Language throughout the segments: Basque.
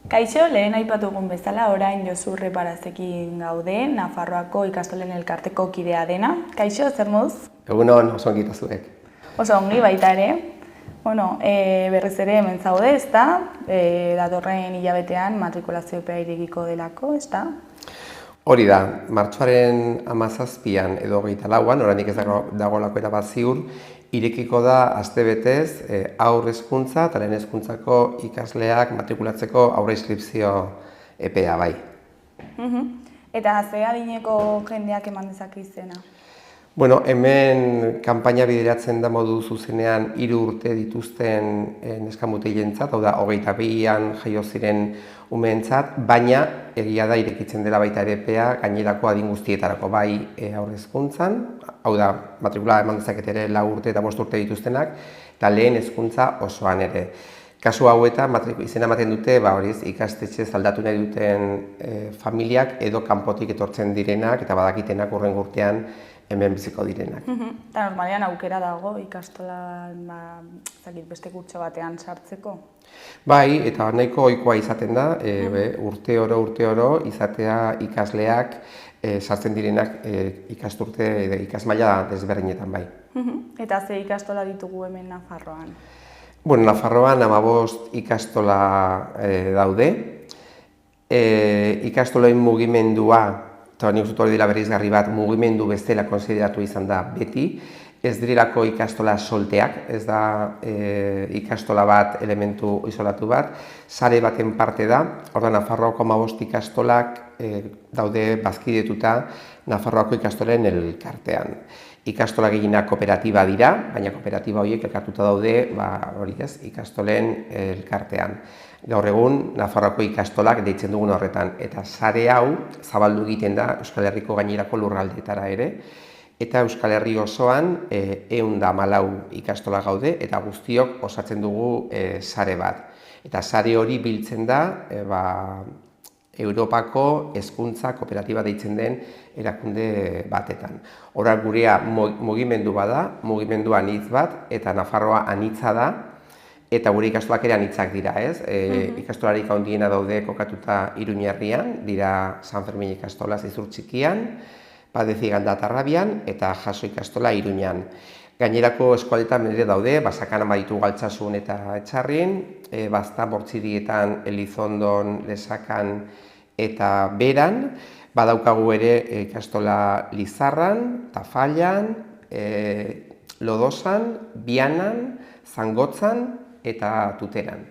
Kaixo, lehen aipatugun bezala, orain Josu Reparazekin gaude, Nafarroako ikastolen elkarteko kidea dena. Kaixo, zer moduz? Egunon, oso ongi zuek. Oso ongi baita ere. Berriz ere hemen zaude, ezta? Datorren hilabetean matrikulazio epea irekiko delako, ezta? Hori da, martxoaren 17an edo 24an, oraindik ez dagoelako erabat ziur, irekiko da astebetez haur hezkuntza eta lehen hezkuntzako ikasleak matrikulatzeko aurre inskripzio epea bai. Eta ze adineko jendeak eman dezake izena? Bueno, hemen kanpaina bideratzen da modu zuzenean 3 urte dituzten neskamutilentzat, hau da 22an jaio ziren umeentzat, baina egia da irekitzen dela baita ere epea gainerako adin guztietarako, bai haur hezkuntzan, hau da matrikula eman dezakete ere 4 urte eta 5 urte dituztenak, eta lehen hezkuntza osoan ere. Kasu hauetan izena ematen dute, horiz ikastetxez aldatu nahi duten familiak edo kanpotik etortzen direnak eta badakitenak hurrengo urtean hemen biziko direnak. Eta normalean aukera dago ikastolan beste kurtso batean sartzeko? Bai, eta nahiko ohikoa izaten da, urte oro izatea ikasleak sartzen direnak ikasturte edo ikasmaila desberdinetan bai. Eta ze ikastola ditugu hemen Nafarroan? Bueno, Nafarroan 15 ikastola daude. Ikastolen mugimendua, eta nik uste hori dela bereizgarri bat, mugimendu bestela konsideratu izan da beti. Ez direlako ikastola solteak, ez da ikastola bat, elementu isolatu bat, sare baten parte da. Orduan, Nafarroako 15 ikastolak daude bazkidetuta Nafarroako ikastolen elkartean. Ikastola gehienak kooperatiba dira, baina kooperatiba horiek elkartuta daude, ikastolen elkartean. Gaur egun, Nafarroako ikastolak deitzen dugun horretan, eta sare hau zabaldu egiten da Euskal Herriko gainerako lurraldeetara ere, eta Euskal Herri osoan 114 ikastola gaude, eta guztiok osatzen dugu sare bat. Eta sare hori biltzen da Europako hezkuntza kooperatiba deitzen den erakunde batetan. Hora gurea mugimendu bada, mugimendu anitz bat, eta Nafarroa anitza da, eta gure ikastolak ere anitzak dira, ez? Ikastolarik handiena daude kokatuta Iruñerrian, dira San Fermin ikastola Zizur Txikian, Padezi Galdatarrabian eta Jaso ikastola Iruñan. Gainerako eskualdetan ere daude, Basakanan baditu Galtsasun eta Etxarrin, Baztan Bortzirietan, Elizondon, Lesakan eta Beran, badaukagu ere ikastola Lizarran, Tafallan, Lodosan, Bianan, Zangotzan eta Tuteran.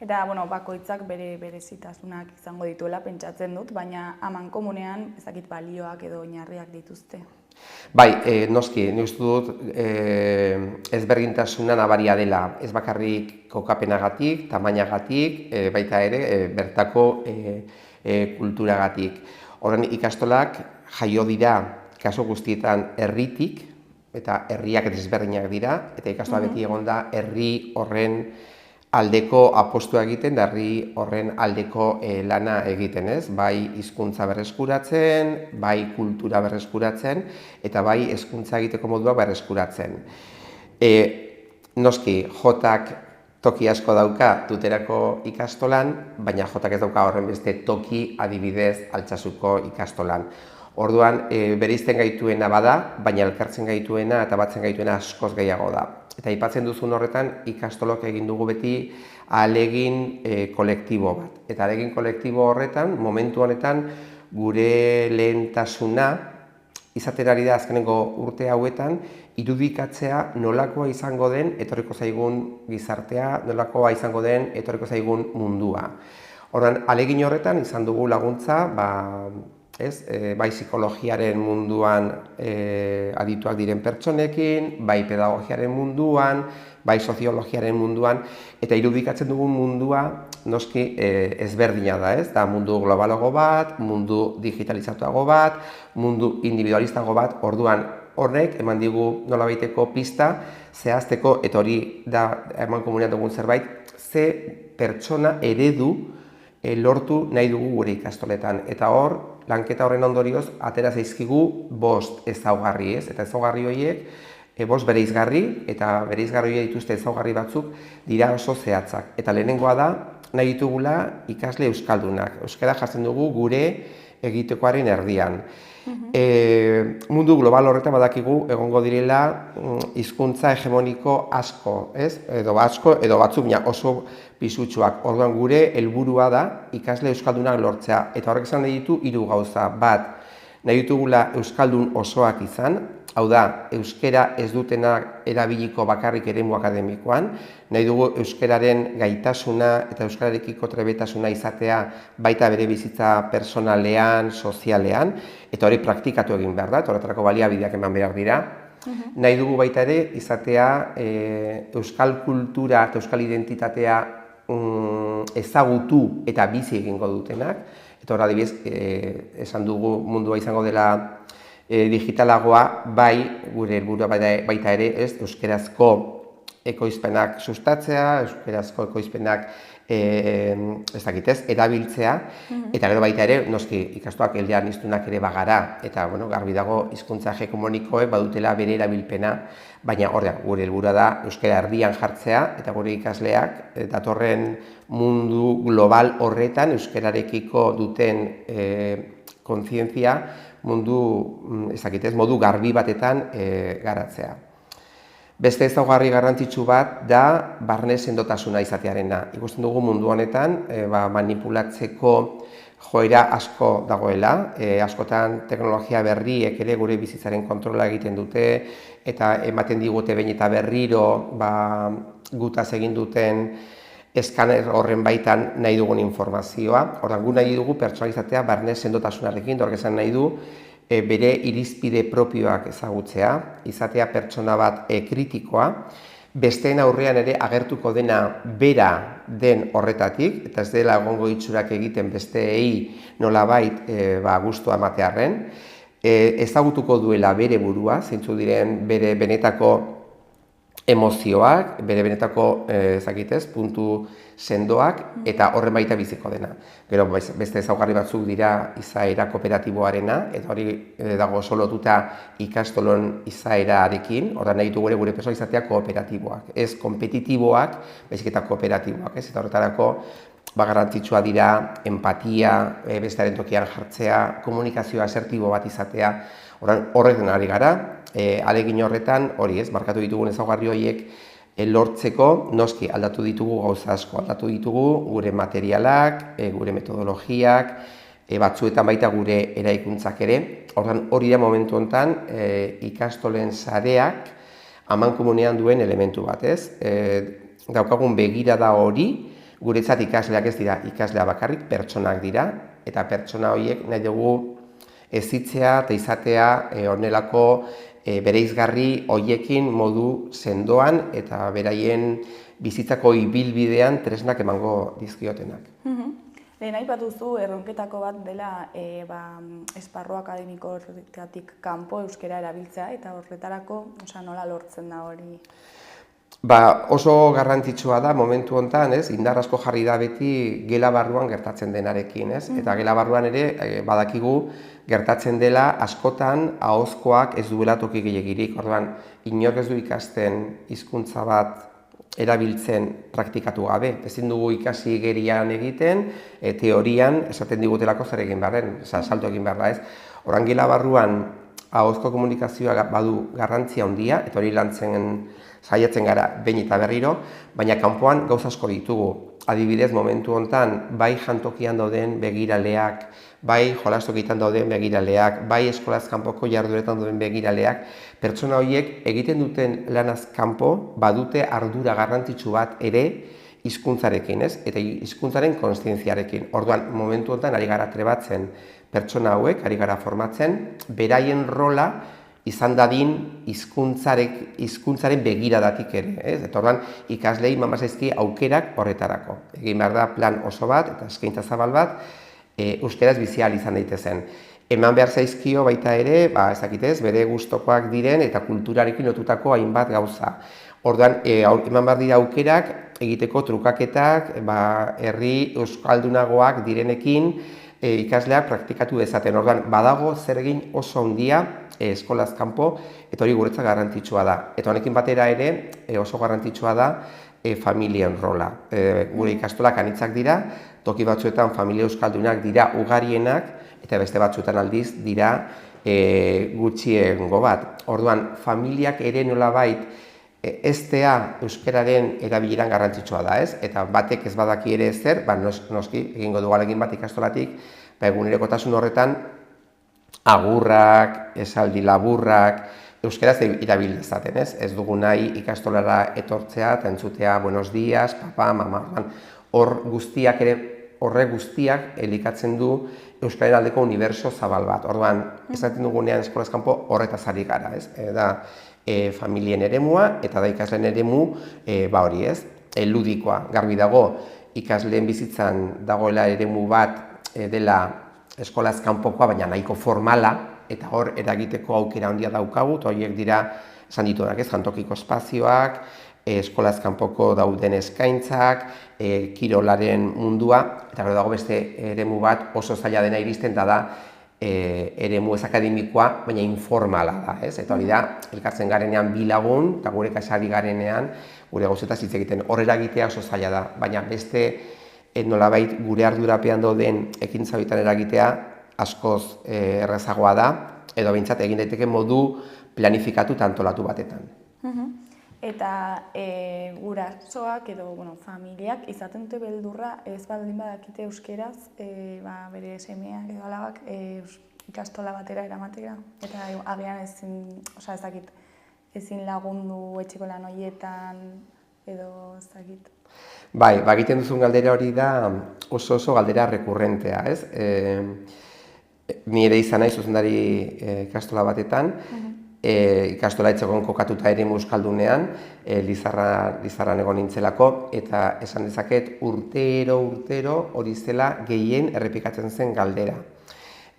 Eta, bakoitzak berezitasunak izango dituela pentsatzen dut, baina amankomunean ezakit balioak edo oinarriak dituzte. Bai, noski, nik uste dut ezberdintasuna nabaria dela, ez bakarrik kokapenagatik, tamainagatik, baita ere bertako kulturagatik. Horren ikastolak jaio dira kasu guztietan herritik, eta herriak desberdinak dira, eta ikastola beti egon da herri horren aldeko apostua egiten, da herri horren aldeko lana egiten, ez? Bai hizkuntza berreskuratzen, bai kultura berreskuratzen, eta bai hezkuntza egiteko modua berreskuratzen. Noski, Jotak toki asko dauka Tuterako ikastolan, baina Jotak ez dauka horren beste toki adibidez Altsasuko ikastolan. Orduan, bereizten gaituena bada, baina elkartzen gaituena eta batzen gaituena askoz gehiago da. Eta aipatzen duzun horretan, ikastolok egin dugu beti ahalegin kolektibo bat. Eta ahalegin kolektibo horretan, momentu honetan, gure lehentasuna izaten ari da azkenengo urte hauetan, irudikatzea nolakoa izango den etorriko zaigun gizartea, nolakoa izango den etorriko zaigun mundua. Orduan, ahalegin horretan izan dugu laguntza, bai psikologiaren munduan adituak diren pertsonekin, bai pedagogiaren munduan, bai soziologiaren munduan, eta irudikatzen dugun mundua noski ezberdina da, ez? Da mundu globalago bat, mundu digitalizatuago bat, mundu individualistago bat, orduan horrek eman digu nolabaiteko pista zehazteko, eta hori da eman komunean dugun zerbait, ze pertsona eredu lortu nahi dugu gure ikastoletan. Eta hor, lanketa horren ondorioz, atera zaizkigu 5 ezaugarri, ez? Eta ezaugarri horiek, 5 bereizgarri, eta bereizgarri horiek dituzte ezaugarri batzuk dira oso zehatzak. Eta lehenengoa da, nahi ditugula ikasle euskaldunak. Euskara jartzen dugu gure egitekoaren erdian. Mundu global horretan badakigu egongo direla hizkuntza hegemoniko asko, ez? Edo batzuk oso pisutsuak. Orduan gure helburua da ikasle euskaldunak lortzea. Eta horrek esan nahi ditu 3 gauza. Bat, nahi ditugula euskaldun osoak izan, hau da, euskara ez dutenak erabiliko bakarrik eremu akademikoan, nahi dugu euskararen gaitasuna eta euskararekiko trebetasuna izatea baita bere bizitza personalean, sozialean, eta hori praktikatu egin behar da, eta horretarako baliabideak eman behar dira. Nahi dugu baita ere izatea euskal kultura eta euskal identitatea ezagutu eta bizi egingo dutenak, eta hor adibidez, esan dugu mundua izango dela digitalagoa, bai, gure helburua baita ere, euskerazko ekoizpenak sustatzea, euskerazko ekoizpenak erabiltzea, eta gero baita ere, noski ikastoak eleaniztunak ere bagara, eta garbi dago hizkuntza hegemonikoek badutela bere erabilpena, baina horrean, gure helburua da euskara erdian jartzea, eta gure ikasleak datorren mundu global horretan euskararekiko duten kontzientzia modu garbi batetan garatzea. Beste ezaugarri garrantzitsu bat da barne sendotasuna izatearena. Ikusten dugu mundu honetan manipulatzeko joera asko dagoela. Askotan teknologia berriek ere gure bizitzaren kontrola egiten dute eta ematen digute behin eta berriro gutaz egin duten eskaner horren baitan nahi dugun informazioa. Ordan gu nahi dugu pertsonalizatea barne sendotasunarekin, horrek esan nahi du bere irizpide propioak ezagutzea, izatea pertsona bat kritikoa, besteen aurrean ere agertuko dena bera den horretatik, eta ez dela egongo itxurak egiten besteei nolabait gustua ematearren, ezagutuko duela bere burua, zeintzu diren bere benetako emozioak, bere benetako puntu sendoak, eta horren baita biziko dena. Gero beste ezaugarri batzuk dira izaera kooperatiboarena, eta hori dago oso lotuta ikastolon izaerarekin, horren nahi dugu gure pertsona izatea kooperatiboak, ez kompetitiboak, baizik eta kooperatiboak, ez? Eta horretarako garrantzitsua dira empatia, bestearen tokian jartzea, komunikazio asertibo bat izatea, horretan ari gara, alegin horretan, hori ez, markatu ditugun ezaugarri horiek lortzeko, noski aldatu ditugu gauza asko, aldatu ditugu gure materialak, gure metodologiak, batzuetan baita gure eraikuntzak ere. Hori da momentu honetan ikastolen sareak amankomunean duen elementu bat, ez? Daukagun begirada hori, guretzat ikasleak ez dira ikaslea bakarrik, pertsonak dira, eta pertsona horiek nahi dugu ezitzea eta izatea honelako bereizgarri horiekin modu sendoan eta beraien bizitzako ibilbidean tresnak emango dizkiotenak. Lehen aipatu duzu erronketako bat dela esparru akademikotik kanpo euskara erabiltzea eta horretarako nola lortzen da hori? Oso garrantzitsua da momentu honetan, indar asko jarri da beti gela barruan gertatzen denarekin, eta gela barruan ere badakigu gertatzen dela askotan ahozkoak ez duela toki gehiegirik. Orduan, inork ez du ikasten hizkuntza bat erabiltzen praktikatu gabe. Ezin dugu ikasi gerian egiten, teorian esaten digutelako zer egin beharren, salto egin behar da, ez? Orduan, gela barruan ahozko komunikazioa badu garrantzia handia, eta hori lantzen saiatzen gara behin eta berriro, baina kanpoan gauza asko ditugu. Adibidez, momentu honetan, bai jantokian dauden begiraleak, bai jolastokietan dauden begiraleak, bai eskolaz kanpoko jardueretan dauden begiraleak, pertsona horiek egiten duten lanaz kanpo badute ardura garrantzitsu bat ere hizkuntzarekin, eta hizkuntzaren konstientziarekin. Orduan, momentu honetan ari gara trebatzen pertsona hauek, ari gara formatzen, beraien rola izan dadin hizkuntzaren begiradatik ere. Eta orduan, ikaslei eman zaizkie aukerak horretarako. Egin behar da plan oso bat eta eskaintza zabal bat, euskaraz bizi ahal izan daitezen. Eman behar zaizkio baita ere, bere gustokoak diren eta kulturarekin lotutako hainbat gauza. Orduan, eman behar dira aukerak egiteko trukaketak, herri euskaldunagoak direnekin ikasleak praktikatu dezaten. Orduan, badago zer egin oso handia eskolaz kanpo, eta hori guretzat garrantzitsua da. Eta honekin batera ere, oso garrantzitsua da, familien rola. Gure ikastolak anitzak dira, toki batzuetan familia euskaldunak dira ugarienak, eta beste batzuetan aldiz dira gutxiengo bat. Orduan, familiak ere nolabait eztea euskararen erabileran garrantzitsua da, ez? Eta batek ez badaki ere zer, noski, egingo du ahalegin bat ikastolatik, egunerokotasun horretan agurrak, esaldi laburrak, euskaraz irabil dezaten, ez? Ez dugu nahi ikastolara etortzea eta entzutea buenos días, papa, mama, horrek guztiak elikatzen du euskararen aldeko uniberso zabal bat. Orduan, esaten dugunean eskolaz kanpo horretaz ari gara, ez? Da familien eremua eta da ikasleen eremu hori, ez? Ludikoa, garbi dago ikasleen bizitzan dagoela eremu bat dela eskolaz kanpokoa, baina nahiko formala, eta hor eragiteko aukera handia daukagu, eta horiek dira, esan dituenak ez, jantokiko espazioak, eskolaz kanpoko dauden eskaintzak, kirolaren mundua, eta gero dago beste eremu bat oso zaila dena iristen, da eremu ez akademikoa, baina informala da, ez? Eta hori da, elkartzen garenean bi lagun, eta gure kasari garenean, gure gauzetaz hitz egiten, hor eragitea oso zaila da, baina beste nolabait gure ardurapean dauden ekintza bitan eragitea askoz errazagoa da, edo behintzat egin daiteke modu planifikatu eta antolatu batetan. Eta gurasoak edo familiak izaten dute beldurra ez baldin badakite euskeraz bere semeak edo alabak ikastola batera eramatera, eta agian ezin lagundu etxeko lan horietan edo ez dakit. Bai, egiten duzun galdera hori da oso galdera rekurrentea, ez? Ni ere izan nahi zuzendari ikastola batetan, ikastola etxegon kokatuta ere euskaldunean, Lizarran egon nintzelako, eta esan dezaket urtero hori zela gehien errepikatzen zen galdera.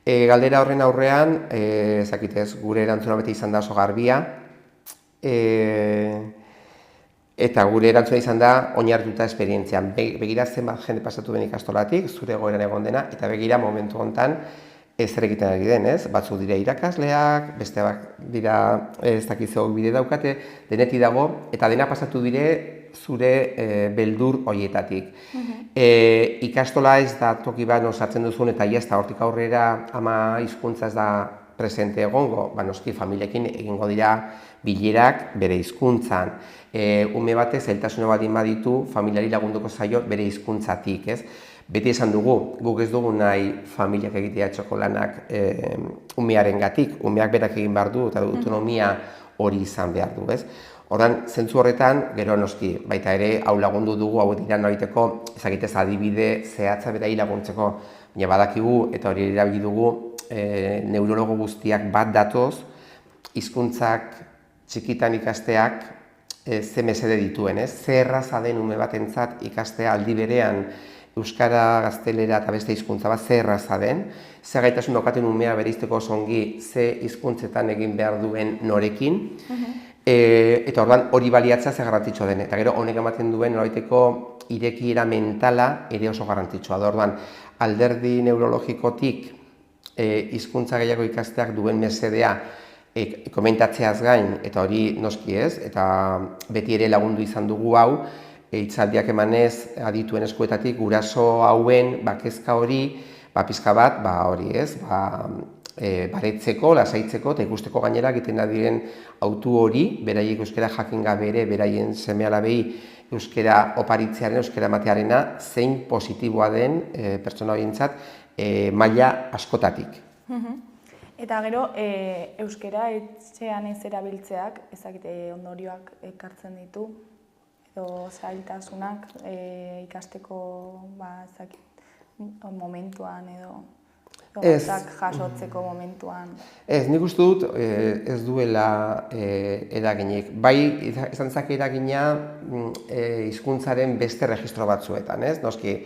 Galdera horren aurrean, ezakitez, gure erantzuna beti izan da oso garbia, eta gure erantzuna izan da oinarrituta esperientzian. Begira zenbat jende pasatu den ikastolatik, zure egoeran egon dena, eta begira momentu honetan zer egiten ari den, ez? Batzuk dira irakasleak, besteak dira ez dakizok bide daukate, denetik dago, eta dena pasatu dire zure beldur horietatik. Ikastola ez da toki bat osatzen duzun, eta ez da hortik aurrera ama hizkuntza ez da presente egongo, noski familiekin egingo dira bilerak bere hizkuntzan. Ume batez, zailtasuna baldin baditu, familiari lagunduko zaio bere hizkuntzatik, ez? Beti esan dugu, guk ez dugu nahi familiak egitea etxeko lanak umearengatik, umeak berak egin behar du eta autonomia hori izan behar du, ez? Ordan, zentzu horretan, gero noski, baita ere, hau lagundu dugu, hau dira noliteko, ezagitez adibide zehatza berai laguntzeko, baina badakigu eta hori erabili dugu, neurologo guztiak bat datoz, hizkuntzak txikitan ikasteak ze mesede dituen, ez? Ze erraza den ume batentzat ikastea aldi berean euskara, gaztelera eta beste hizkuntza bat ze erraza den, ze gaitasun daukaten umea bereizteko oso ongi ze hizkuntzetan egin behar duen norekin, eta orduan hori baliatzea ze garrantzitsua den, eta gero honek ematen duen nolabaiteko irekiera mentala ere oso garrantzitsua da. Orduan, alderdi neurologikotik hizkuntza gehiago ikasteak duen mesedea komentatzeaz gain, eta hori noski ez, eta beti ere lagundu izan dugu hau, hitzaldiak emanez adituen eskuetatik guraso hauen kezka hori, pizka bat, hori ez, baretzeko, lasaitzeko eta ikusteko gainera egiten da diren autu hori, beraiek euskara jakin gabe ere, beraien seme-alabei euskara oparitzearen, euskara ematearena, zein positiboa den pertsona horientzat maila askotatik. Eta gero, euskara etxean ez erabiltzeak, ezakite ondorioak ekartzen ditu, edo zailtasunak ikasteko momentuan edo jasotzeko momentuan. Ez, nik uste dut ez duela eraginik. Bai, izan zake eragina hizkuntzaren beste registro batzuetan, ez? Noski,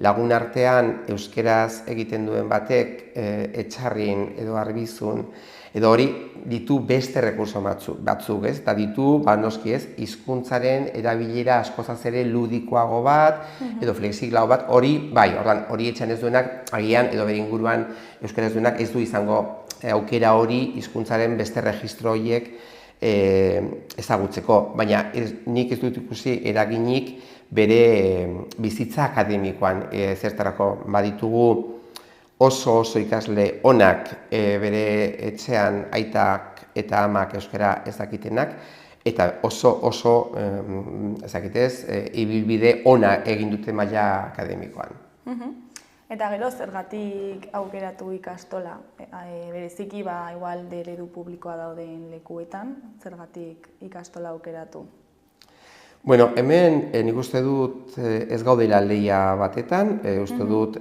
lagun artean euskeraz egiten duen batek etxarrin edo arbizun, edo hori ditu beste rekurso batzuk, ez? Eta ditu, noski ez, hizkuntzaren erabilera askozaz ere ludikoago bat, edo flexiglago bat, hori, bai, hori etxean ez duenak, agian, edo bere inguruan euskara ez duenak ez du izango aukera hori hizkuntzaren beste registro horiek ezagutzeko, baina nik ez dut ikusi eraginik bere bizitza akademikoan. Zertarako baditugu oso ikasle onak bere etxean aitak eta amak euskara ez dakitenak, eta oso ezakitez, ibilbide ona egin dute maila akademikoan. Eta gero, zergatik aukeratu ikastola? Bereziki, igual eredu publikoa dauden lekuetan, zergatik ikastola aukeratu? Bueno, hemen nik uste dut ez gaudela lehia batetan, uste dut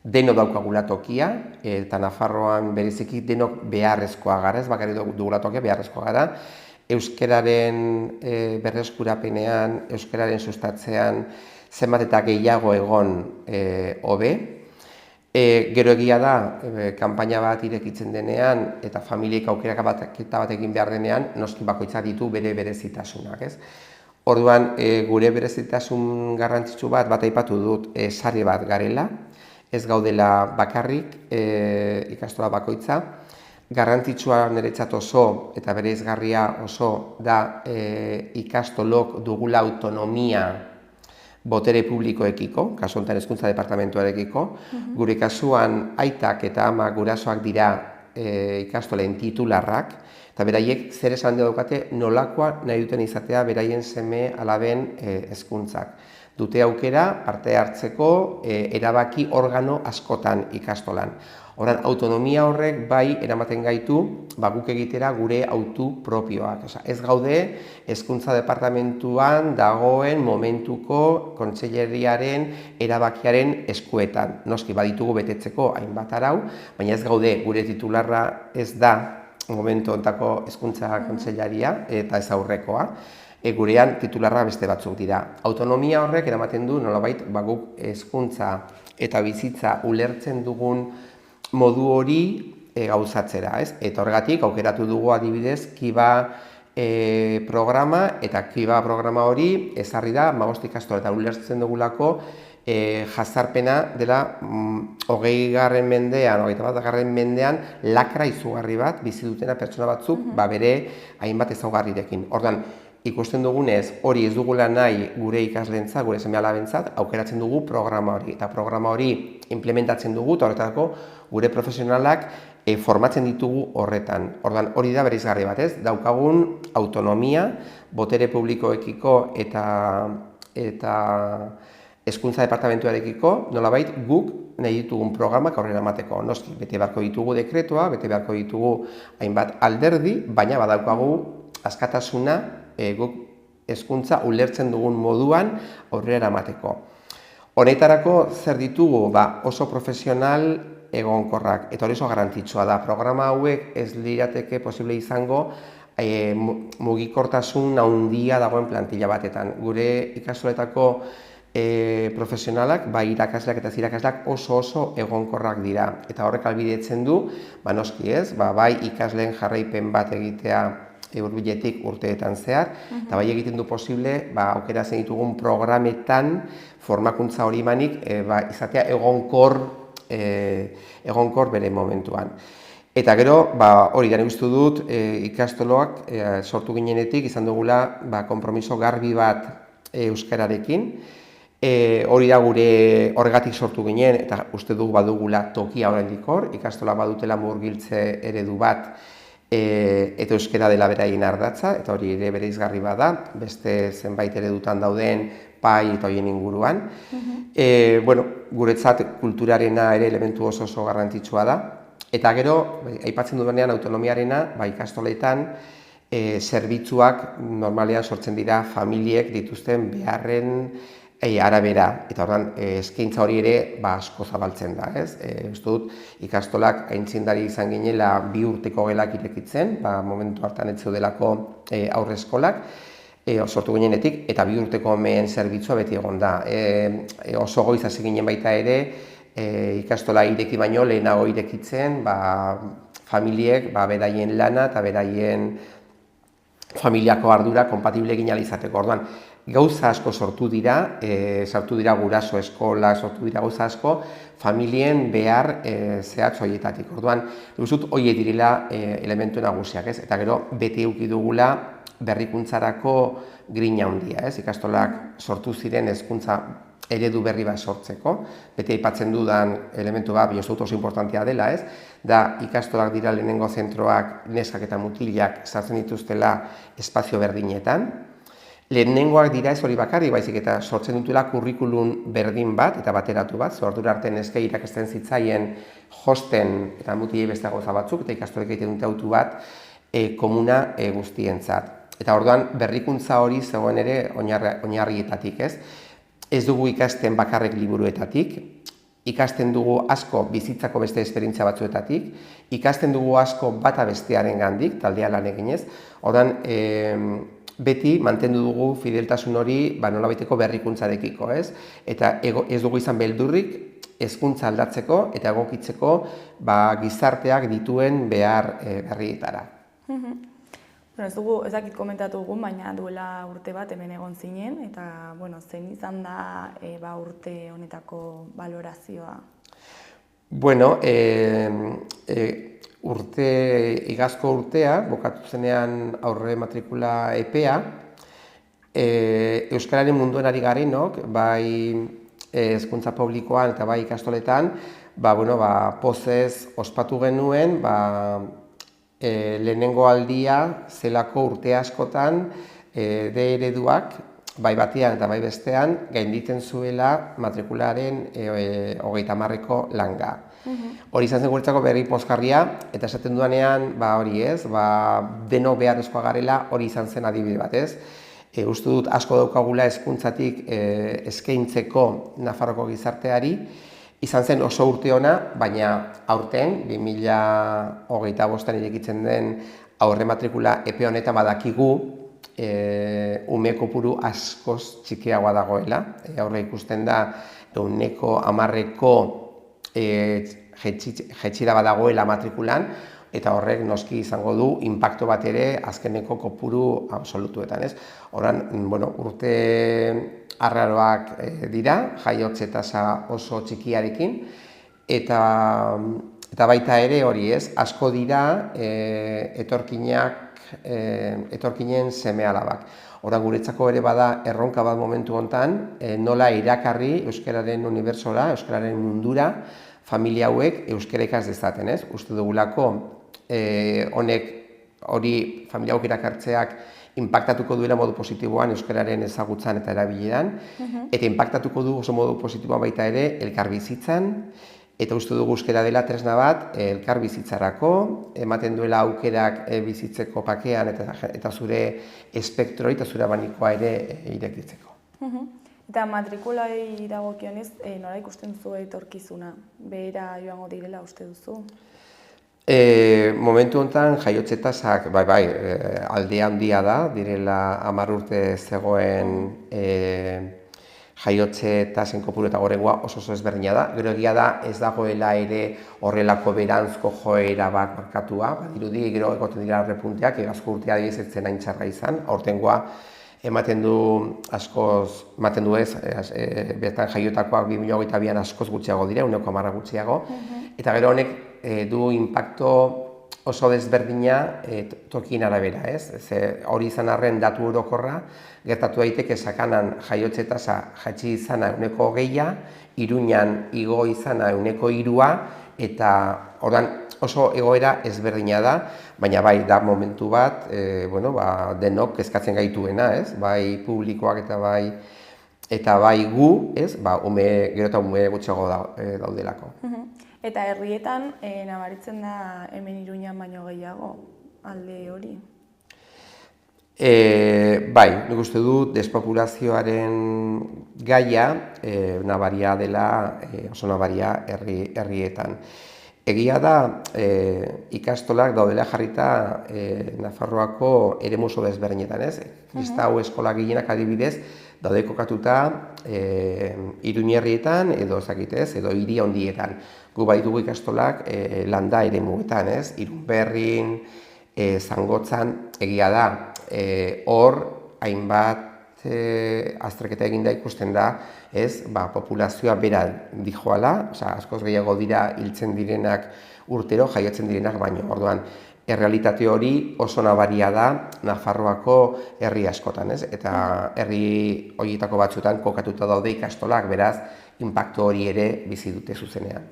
denok daukagula tokia, eta Nafarroan bereziki denok beharrezkoa gara, ez bakarrik dugula tokia, beharrezkoa gara, euskararen berreskurapenean, euskararen sustatzean, zenbat eta gehiago egon hobe. Gero egia da, kanpaina bat irekitzen denean eta familiek aukeraka bat egin behar denean, noski bakoitza ditu bere berezitasunak, ez? Orduan, gure berezitasun garrantzitsu bat aipatu dut sare bat garela, ez gaudela bakarrik ikastola bakoitza. Garrantzitsua niretzat oso eta bereizgarria oso da ikastolok dugula autonomia botere publikoekiko, kasu honetan hezkuntza departamentuarekiko. Gure kasuan aitak eta amak gurasoak dira ikastolen titularrak, eta beraiek zer esan daukate nolakoa nahi duten izatea beraien seme alaben hezkuntzak. Dute aukera parte hartzeko erabaki organo askotan ikastolan. Horan, autonomia horrek bai eramaten gaitu guk egitera gure autu propioak. Ez gaude hezkuntza departamentuan dagoen momentuko kontseileriaren erabakiaren eskuetan. Noski baditugu betetzeko hainbat arau, baina ez gaude gure titularra ez da momentu hontako hezkuntza kontseilaria eta ez aurrekoa. Gurean titularra beste batzuk dira. Autonomia horrek eramaten du nolabait guk hezkuntza eta bizitza ulertzen dugun modu hori gauzatzera, ez? Eta horregatik aukeratu dugu adibidez Kiba programa, eta Kiba programa hori ezarri da 15 ikastola, eta ulertzen dugulako jazarpena dela 20. mendean, 21. mendean lakra izugarri bat bizi dutena pertsona batzuk bere hainbat ezaugarrirekin. Orduan, ikusten dugunez, hori ez dugula nahi gure ikasleentzat, gure seme-alabentzat, aukeratzen dugu programa hori. Eta programa hori implementatzen dugu, eta horretarako gure profesionalak formatzen ditugu horretan. Orduan, hori da bereizgarri bat, ez? Daukagun autonomia, botere publikoekiko eta hezkuntza departamentuarekiko, nolabait guk nahi ditugun programak aurrera emateko. Noski, bete beharko ditugu dekretua, bete beharko ditugu hainbat alderdi, baina badaukagu askatasuna guk hezkuntza ulertzen dugun moduan aurrera emateko. Honetarako zer ditugu? Oso profesional egonkorrak, eta hori oso garrantzitsua da. Programa hauek ez lirateke posible izango mugikortasun handia dagoen plantilla batetan. Gure ikastoletako profesionalak, irakasleak eta irakasleak oso egonkorrak dira. Eta horrek ahalbidetzen du, noski ez, bai ikasleen jarraipen bat egitea hurbiletik urteetan zehar, eta bai egiten du posible, aukeratzen ditugun programetan formakuntza hori manik, izatea egonkor bere momentuan. Eta gero, hori da uste dut, ikastoloak sortu ginenetik izan dugula konpromiso garbi bat euskararekin. Hori da gure horregatik sortu ginen, eta uste dugu badugula tokia oraindik hor, ikastola badutela murgiltze eredu bat, eta euskara dela beraien ardatza, eta hori ere bereizgarri bada, beste zenbait eredutan dauden pai eta horien inguruan. Guretzat kulturarena ere elementu oso garrantzitsua da, eta gero, aipatzen dudanean autonomiarena, ikastoletan zerbitzuak normalean sortzen dira familiek dituzten beharren arabera, eta orduan eskaintza hori ere asko zabaltzen da, ez? Uste dut ikastolak aintzindari izan ginela 2 urteko gelak irekitzen, momentu hartan ez zeudelako aurreskolak, sortu ginenetik, eta 2 urteko mehen zerbitzua beti egon da. Oso goiz hasi ginen baita ere, ikastola ireki baino lehenago irekitzen, familiek beraien lana eta beraien familiako ardura kompatible egin ahal izateko. Orduan, gauza asko sortu dira, guraso eskola, sortu dira gauza asko, familien behar zehatz horietatik. Orduan, guztut horiek direla elementu nagusiak, ez? Eta gero, beti eduki dugula berrikuntzarako grina handia, ez? Ikastolak sortu ziren hezkuntza eredu berri bat sortzeko, beti aipatzen dudan elementu bat, uste dut oso importantea dela, ez? Da, ikastolak dira lehenengo zentroak, neskak eta mutilak sartzen dituztela espazio berdinetan. Lehenengoak dira ez hori bakarrik, baizik eta sortzen dutela kurrikulum berdin bat eta bateratu bat, ordura arte neskei irakasten zitzaien josten eta mutilei beste gauza batzuk, eta ikastolek egiten dute autu bat komuna guztientzat. Eta orduan berrikuntza hori zegoen ere oinarrietatik, ez? Ez dugu ikasten bakarrek liburuetatik, ikasten dugu asko bizitzako beste esperientzia batzuetatik, ikasten dugu asko bata bestearen gandik, taldea lan eginez, orduan beti mantendu dugu fideltasun hori nolabaiteko berrikuntzarekiko, ez? Eta ez dugu izan beldurrik hezkuntza aldatzeko eta egokitzeko gizarteak dituen behar berrietara. Ez dakit komentatu dugun, baina duela urte bat hemen egon zinen, eta zein izan da urte honetako balorazioa? Bueno, igazko urtea, bukatu zenean aurre matrikula epea, euskararen munduan ari garenok, bai hezkuntza publikoan eta bai ikastoletan, pozez ospatu genuen, lehenengo aldia zelako urte askotan D ereduak, bai batean eta bai bestean, gainditen zuela matrikularen 30ko langa. Hori izan zen guretzako berri pozgarria, eta esaten dudanean, hori ez, deno beharrezkoa garela hori izan zen adibide bat, ez? Uste dut asko daukagula hezkuntzatik eskaintzeko Nafarroko gizarteari, izan zen oso urte ona, baina aurten, 2025an irekitzen den aurre matrikula epe honetan badakigu ume kopuru askoz txikiagoa dagoela. Aurre ikusten da, 10%ko jetxira badagoela matrikulan, eta horrek noski izango du inpakto bat ere azkeneko kopuru absolutuetan, ez? Horren, urte arraroak dira, jaiotze tasa oso txikiarekin, eta baita ere hori ez, asko dira etorkinen seme-alabak. Horren guretzako ere bada erronka bat momentu honetan, nola irakarri euskararen unibertsora, euskararen mundura, familia hauek euskara ikas dezaten, ez? Uste dugulako honek hori familia hauek irakartzeak inpaktatuko duela modu positiboan euskararen ezagutzan eta erabileran, eta inpaktatuko du oso modu positiboan baita ere elkarbizitzan, eta uste dugu euskara dela tresna bat elkarbizitzarako, ematen duela aukerak bizitzeko pakean eta zure espektroi eta zure abanikoa ere irekitzeko. Eta matrikulai dagokionez, nola ikusten zu etorkizuna? Behera joango direla uste duzu? Momentu honetan jaiotze tasak alde handia da, direla 10 urte zegoen jaiotze tasen kopuru eta gorengoa oso ezberdina da. Gero egia da ez dagoela ere horrelako berantzko joera bat markatua, badirudi gero egoten dira repunteak, egazko urtea dibezetzen hain txarra izan, aurtengoa ematen du ez, bertan jaiotakoak 2022an askoz gutxiago dira, 10% gutxiago, eta gero honek du inpakto oso desberdina tokien arabera, ez? Hori izan arren datu orokorra, gertatu daiteke Sakanan jaiotze tasa jaitsi izana 20%, Iruñan igo izana 3%, eta ordan oso egoera ezberdina da, baina bai da momentu bat, denok kezkatzen gaituena, ez? Bai publikoak eta bai gu, ez? Gero eta ume gutxiago daudelako. Eta herrietan nabaritzen da hemen Iruñan baino gehiago alde hori? Bai, nik uste dut despopulazioaren gaia nabaria dela, oso nabaria herrietan. Egia da, ikastolak daudela jarrita Nafarroako eremu oso desberdinetan, ez? Kristau eskola gehienak adibidez, daude kokatuta Iruñerrietan edo edo hiri handietan. Gu baditugu ikastolak landa eremuetan, ez? Irunberrin, Zangotzan, egia da, hor hainbat azterketa eginda ikusten da, ez, populazioa bera dijoala, askoz gehiago dira hiltzen direnak urtero, jaiotzen direnak baino. Orduan, errealitate hori oso nabaria da Nafarroako herri askotan, ez? Eta herri horietako batzuetan kokatuta daude ikastolak, beraz, inpaktu hori ere bizi dute zuzenean.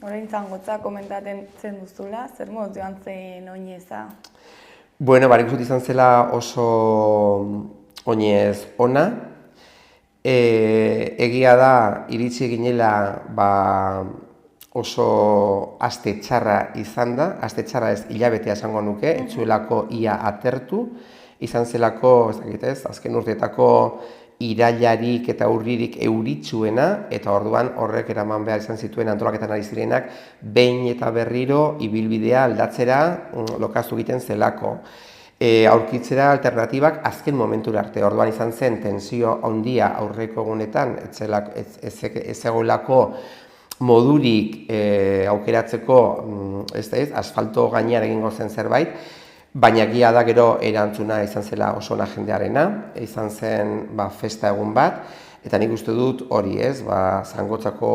Orain Zangotza komentatzen zen duzula, zer moduz joan zen oineza? Bueno, nik uste izan zela oso oinez ona. Egia da, iritsi ginela oso aste txarra izan da, aste txarra ez hilabetea esango nuke, ez zuelako ia atertu, izan zelako, azken urteetako irailarik eta urririk euritsuena, eta orduan horrek eraman behar izan zituen antolaketan ari zirenak, behin eta berriro ibilbidea aldatzera lokaztu egiten zelako. Aurkitzera alternatibak azken momentura arte, orduan izan zen tensio handia aurreko egunetan, ez egoelako modurik aukeratzeko asfalto gainean egingo zen zerbait, baina egia da gero erantzuna izan zela oso ona jendearena, izan zen festa egun bat, eta nik uste dut hori Zangotzako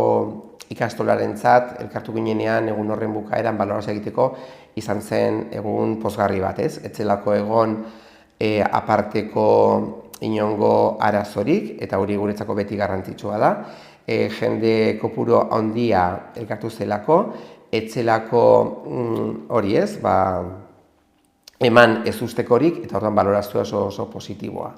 ikastolarentzat elkartu ginenean egun horren bukaeran balorazioa egiteko izan zen egun pozgarri bat, ez? Ez zelako egon aparteko inongo arazorik, eta hori guretzako beti garrantzitsua da. Jende kopuru handia elkartu zelako, ez zelako hori ez, eman ez ustekorik, eta orduan balorazioa oso positiboa.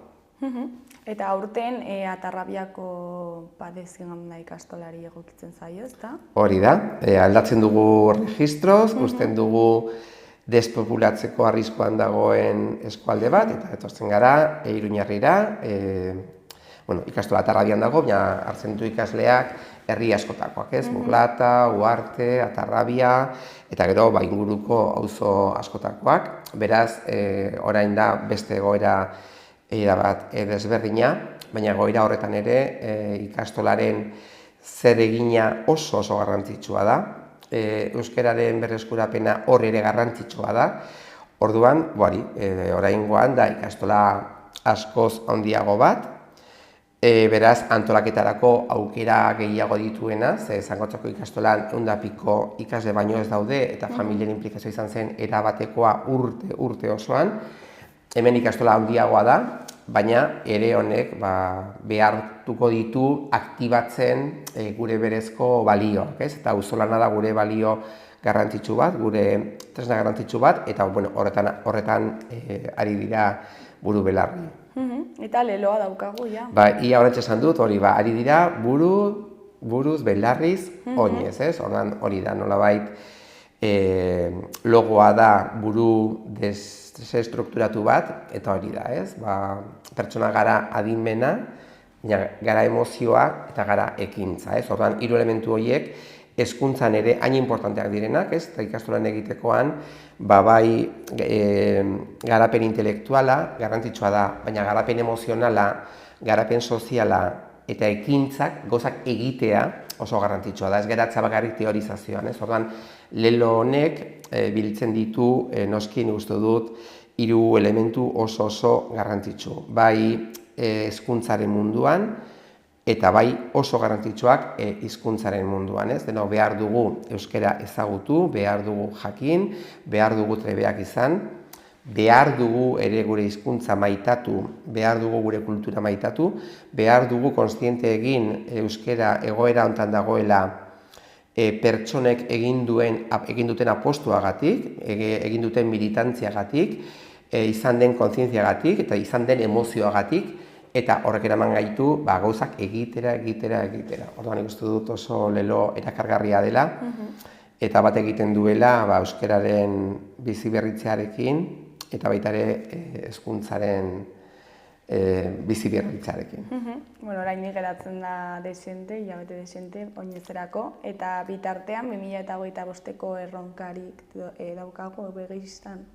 Eta aurten Atarrabiako Padezionamda ikastolari egokitzen zaio, ezta? Hori da, aldatzen dugu registroz, usten dugu despopulatzeko arriskuan dagoen eskualde bat, eta etortzen gara Iruñarrira, ikastola Atarrabian dago, baina hartzen ditu ikasleak herri askotakoak, ez? Burlata, Uarte, Atarrabia, eta gero inguruko auzo askotakoak. Beraz, orain da beste egoera bat desberdina, baina egoera horretan ere ikastolaren zeregina oso garrantzitsua da. Euskararen berreskurapena hor ere garrantzitsua da. Orduan, oraingoan da ikastola askoz handiago bat, beraz, antolaketarako aukera gehiago dituena, ze Zangotzako ikastolan 100 ikasle baino ez daude, eta familien implikazioa izan zen erabatekoa urte osoan. Hemen ikastola handiagoa da, baina ere honek behartuko ditu aktibatzen gure berezko balioak, ez? Eta auzolana da gure balio garrantzitsu bat, gure tresna garrantzitsu bat, eta horretan ari dira buru belarri. Eta leloa daukagu, ja. Ia horretxe esan dut, hori ari dira buruz belarriz oinez, ez? Ordan hori da, nolabait logoa da buru desestrukturatu bat, eta hori da, ez? Pertsona gara adimena, gara emozioa eta gara ekintza, ez? Ordan hiru elementu horiek hezkuntzan ere hain importanteak direnak, ez? Eta ikastolan egitekoan, bai garapen intelektuala garrantzitsua da, baina garapen emozionala, garapen soziala eta ekintzak, gauzak egitea oso garrantzitsua da, ez geratza bakarrik teorizazioan, ez? Orduan, lelo honek biltzen ditu, noski uste dut, 3 elementu oso garrantzitsu. Bai hezkuntzaren munduan, eta bai oso garrantzitsuak hizkuntzaren munduan, ez? Denok behar dugu euskara ezagutu, behar dugu jakin, behar dugu trebeak izan, behar dugu ere gure hizkuntza maitatu, behar dugu gure kultura maitatu, behar dugu kontziente egin euskara egoera hontan dagoela pertsonek egin duten apostuagatik, egin duten militantziagatik, izan den kontzientziagatik eta izan den emozioagatik, eta horrek eraman gaitu gauzak egitera. Orduan ikustu dut oso lelo erakargarria dela, eta bat egiten duela euskararen biziberritzearekin, eta baita ere hezkuntzaren biziberritzearekin. Orain geratzen da hilabete desente, oinezerako, eta bitartean 2025ko erronkarik daukago begistan.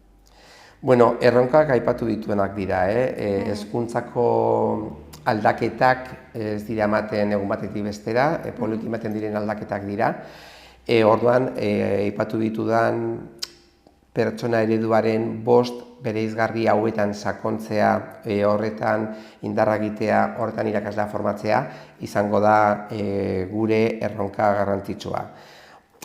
Erronkak aipatu dituenak dira, hezkuntzako aldaketak ez dira ematen egun batetik bestera, poliki ematen diren aldaketak dira. Orduan, aipatu ditudan pertsona ereduaren 5 bereizgarri hauetan sakontzea, horretan indarra egitea, horretan irakaslea formatzea, izango da gure erronka garrantzitsua.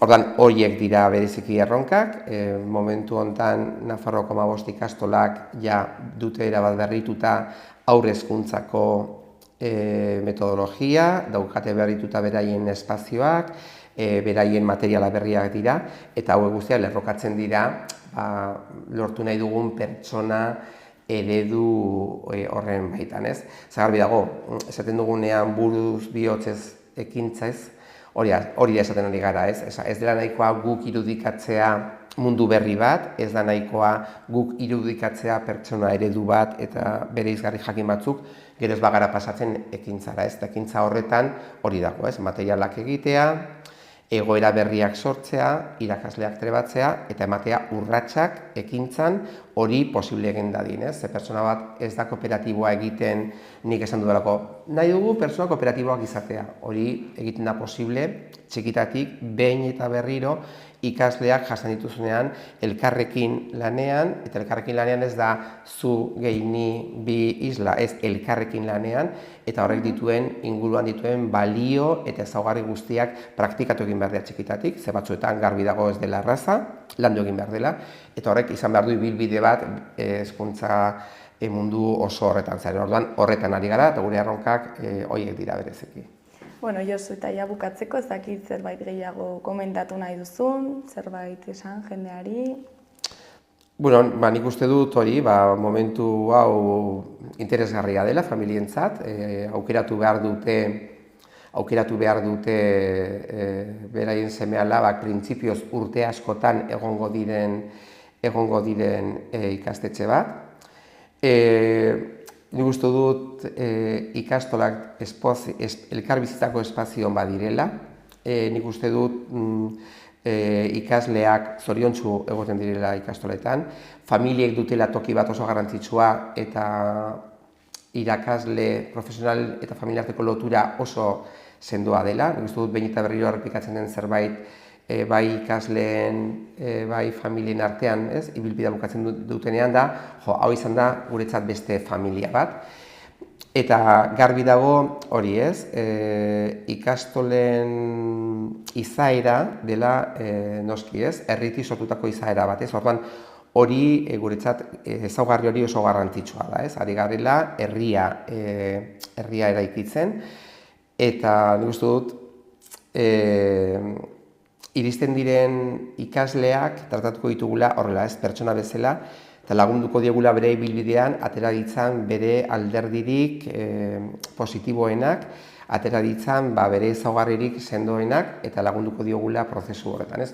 Ordan horiek dira bereziki erronkak, momentu hontan Nafarroako 15 ikastolak ja dute erabat berrituta haur hezkuntzako metodologia, daukate berrituta beraien espazioak, beraien materiala berriak dira, eta hauek guztiak lerrokatzen dira lortu nahi dugun pertsona eredu horren baitan, ez? Zagarbi dago, esaten dugunean buruz bihotzez ekintzez, hori da esaten ari gara, ez? Ez dela nahikoa guk irudikatzea mundu berri bat, ez da nahikoa guk irudikatzea pertsona eredu bat eta bereizgarri jakin batzuk, gero ez bagara pasatzen ekintzara, ez? Eta ekintza horretan hori dago, ez? Materialak egitea, egoera berriak sortzea, irakasleak trebatzea eta ematea urratsak ekintzan hori posible egin dadin, ez? Ze pertsona bat ez da kooperatiboa egiten, nik esan dudalako, nahi dugu pertsona kooperatiboak izatea. Hori egiten da posible, txikitatik, behin eta berriro, ikasleak jasan dituzunean elkarrekin lanean, eta elkarrekin lanean ez da zu gehi ni bi isla, ez elkarrekin lanean, eta horrek dituen, inguruan dituen balio eta ezaugarri guztiak praktikatu egin behar dela txikitatik, ze batzuetan garbi dago ez dela erraza, landu egin behar dela, eta horrek izan behar du ibilbide bat hezkuntza mundu oso horretan zaren. Orduan horretan ari gara, eta gure erronkak horiek dira bereziki. Bueno, Josu, eta ja bukatzeko, ez dakit zerbait gehiago komentatu nahi duzun, zerbait esan jendeari? Bueno, nik uste dut hori, momentu hau interesgarria dela familientzat, aukeratu behar dute beraien seme-alabak printzipioz urte askotan egongo diren ikastetxe bat. Nik uste dut ikastolak elkarbizitzako espazioan badirela. Nik uste dut ikasleak zoriontsu egoten direla ikastoletan. Familiek dutela toki bat oso garrantzitsua eta irakasle, profesional eta familiarteko lotura oso sendoa dela. Nik uste dut behin eta berriro errepikatzen den zerbait bai ikasleen, bai familien artean, ez, ibilbidea bukatzen dutenean da, hau izan da guretzat beste familia bat. Eta garbi dago hori, ez, ikastolen izaera dela noski, ez, herritik sortutako izaera bat, ez, orduan hori guretzat ezaugarri hori oso garrantzitsua da, ez, ari garela herria eraikitzen, eta nik uste dut iristen diren ikasleak tratatuko ditugula horrela, ez, pertsona bezala, eta lagunduko diegula bere ibilbidean, atera ditzan bere alderdirik positiboenak, atera ditzan bere ezaugarririk sendoenak, eta lagunduko diogula prozesu horretan, ez.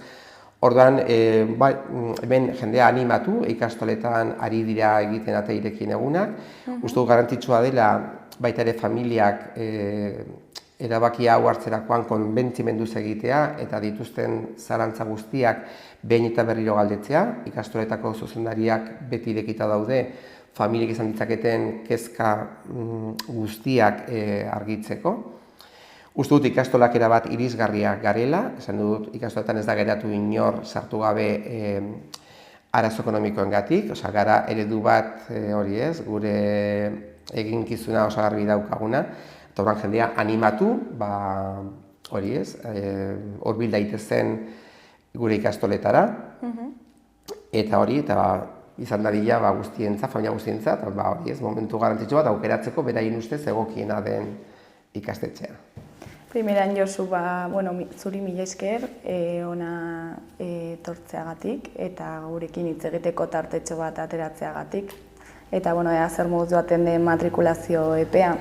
Orduan, hemen jendea animatu, ikastoletan ari dira egiten ate irekien egunak, uste dut garrantzitsua dela baita ere familiak erabakia hau hartzerakoan konbentzimenduz egitea eta dituzten zalantza guztiak behin eta berriro galdetzea. Ikastoletako zuzendariak beti irekita daude, familiek izan ditzaketen kezka guztiak argitzeko. Uste dut ikastolak erabat irisgarriak garela, esan dut ikastoletan ez da geratu inor sartu gabe arazo ekonomikoengatik, osea gara eredu bat hori ez, gure eginkizuna oso garbi daukaguna. Eta horren jendea animatu, hori ez, hurbil daitezen gure ikastoletara, eta hori, eta izan dadila guztientzat, familia guztientzat, hori ez, momentu garrantzitsu bat aukeratzeko beraien ustez egokiena den ikastetxea. Primeran, Josu, zuri mila esker ona etortzeagatik eta gurekin hitz egiteko tartetxo bat ateratzeagatik. Eta, ea zer moduz baten den matrikulazio epea.